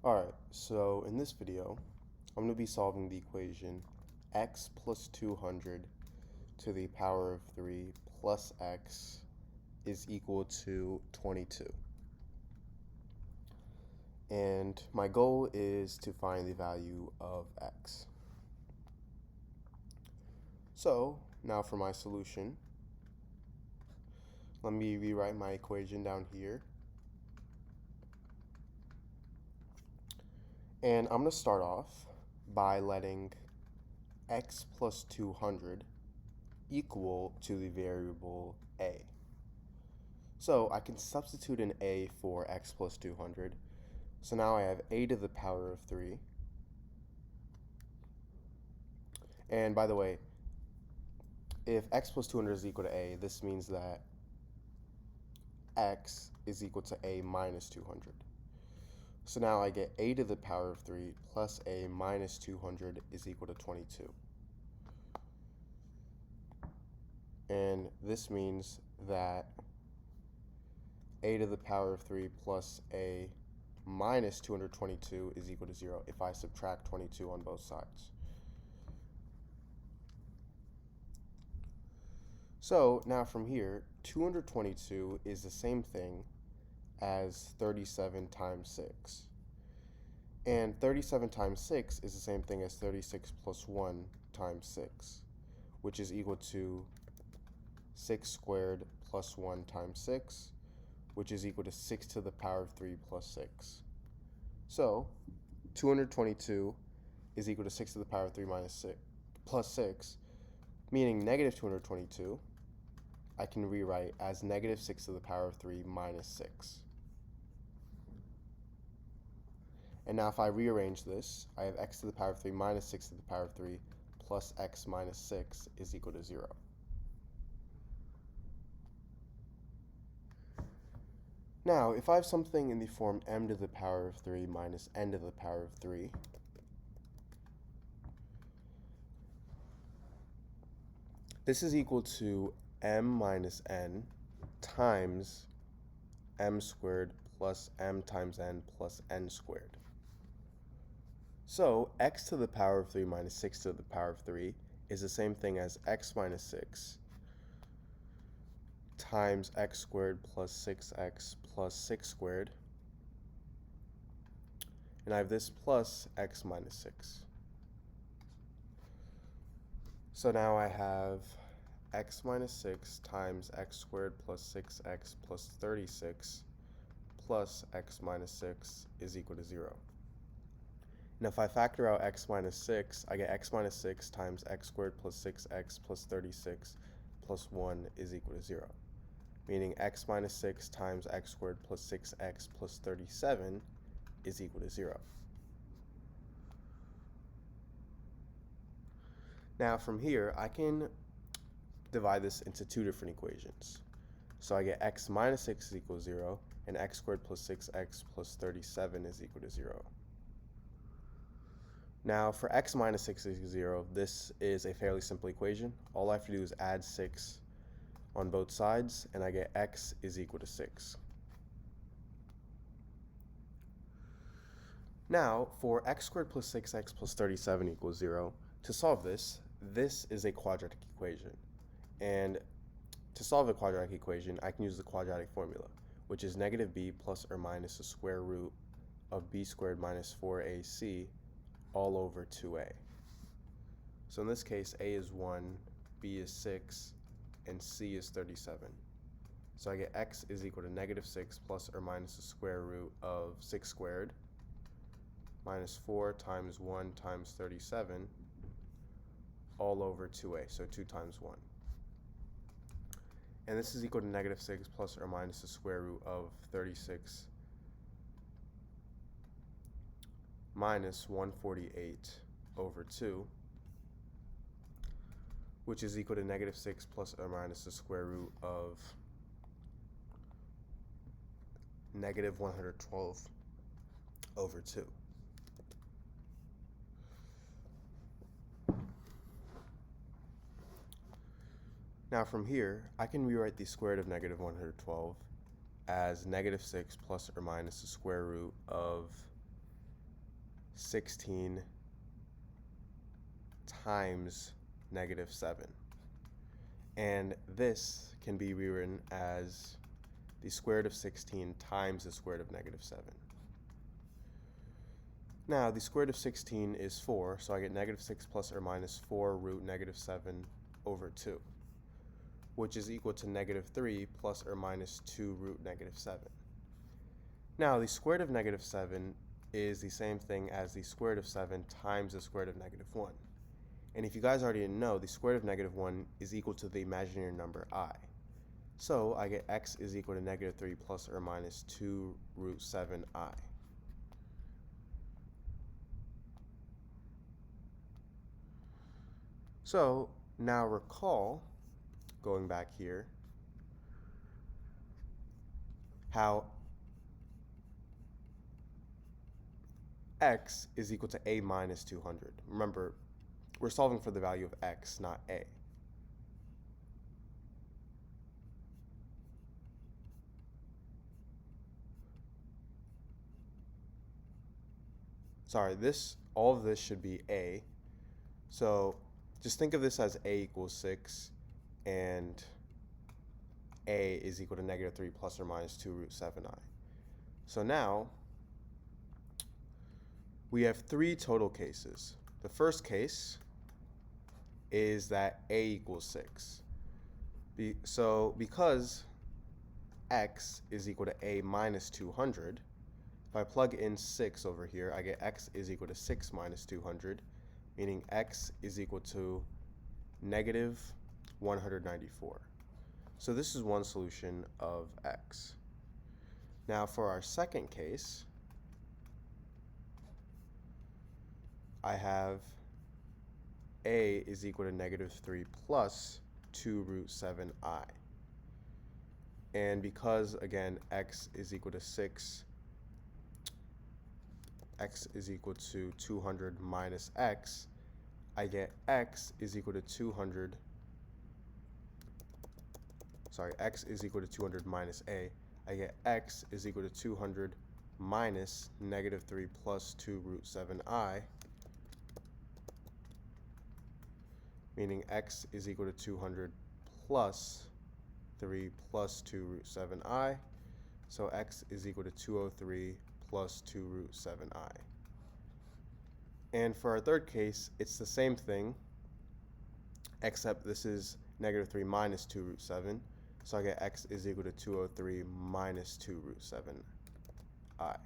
Alright, so in this video, I'm going to be solving the equation x plus 200 to the power of 3 plus x is equal to 22. And my goal is to find the value of x. So, now for my solution. Let me rewrite my equation down here. And I'm going to start off by letting x plus 200 equal to the variable a. So I can substitute an a for x plus 200. So now I have a to the power of 3. And by the way, if x plus 200 is equal to a, this means that x is equal to a minus 200. So now I get a to the power of 3 plus a minus 200 is equal to 22. And this means that a to the power of 3 plus a minus 222 is equal to 0 if I subtract 22 on both sides. So now from here, 222 is the same thing as 37 times 6. And 37 times 6 is the same thing as 36 plus 1 times 6, which is equal to 6 squared plus 1 times 6, which is equal to 6 to the power of 3 plus 6. So 222 is equal to 6 to the power of 3 plus 6, meaning negative 222 I can rewrite as negative 6 to the power of 3 minus 6. And now if I rearrange this, I have x to the power of 3 minus 6 to the power of 3 plus x minus 6 is equal to 0. Now, if I have something in the form m to the power of 3 minus n to the power of 3, this is equal to m minus n times m squared plus m times n plus n squared. So x to the power of 3 minus 6 to the power of 3 is the same thing as x minus 6 times x squared plus 6x plus 6 squared. And I have this plus x minus 6. So now I have x minus 6 times x squared plus 6x plus 36 plus x minus 6 is equal to 0. Now if I factor out x minus 6, I get x minus 6 times x squared plus 6x plus 36 plus 1 is equal to 0. Meaning x minus 6 times x squared plus 6x plus 37 is equal to 0. Now from here, I can divide this into two different equations. So I get x minus 6 is equal to 0, and x squared plus 6x plus 37 is equal to 0. Now for x minus 6 is equal to 0, this is a fairly simple equation. All I have to do is add 6 on both sides, and I get x is equal to 6. Now, for x squared plus 6x plus 37 equals 0, to solve this, this is a quadratic equation. And to solve a quadratic equation, I can use the quadratic formula, which is negative b plus or minus the square root of b squared minus 4ac all over 2a. So in this case, a is 1, b is 6, and c is 37. So I get x is equal to negative 6 plus or minus the square root of 6 squared minus 4 times 1 times 37 all over 2a, so 2 times 1. And this is equal to negative 6 plus or minus the square root of 36 minus 148 over 2, which is equal to negative 6 plus or minus the square root of negative 112 over 2. Now from here, I can rewrite the square root of negative 112 as negative 6 plus or minus the square root of 16 times negative 7. And this can be rewritten as the square root of 16 times the square root of negative 7. Now, the square root of 16 is 4, so I get negative 6 plus or minus 4 root negative 7 over 2, which is equal to negative 3 plus or minus 2 root negative 7. Now, the square root of negative 7 is the same thing as the square root of 7 times the square root of negative 1. And if you guys already know, the square root of negative 1 is equal to the imaginary number I. So I get x is equal to negative 3 plus or minus 2 root 7i. So now recall, going back here, how x is equal to a minus 200. Remember, we're solving for the value of x, not a. Sorry, all of this should be a. So just think of this as a equals 6, and a is equal to negative 3 plus or minus 2 root 7i. So now we have 3 total cases. The first case is that a equals 6. So because x is equal to a minus 200, if I plug in 6 over here, I get x is equal to 6 minus 200, meaning x is equal to negative 194. So this is one solution of x. Now for our second case, I have a is equal to negative 3 plus 2 root 7i. And because, again, x is equal to 6, x is equal to 200 minus x, I get x is equal to 200, x is equal to 200 minus a. I get x is equal to 200 minus negative 3 plus 2 root 7i, meaning x is equal to 200 plus 3 plus 2 root 7i, so x is equal to 203 plus 2 root 7i. And for our third case, it's the same thing, except this is negative 3 minus 2 root 7, so I get x is equal to 203 minus 2 root 7i.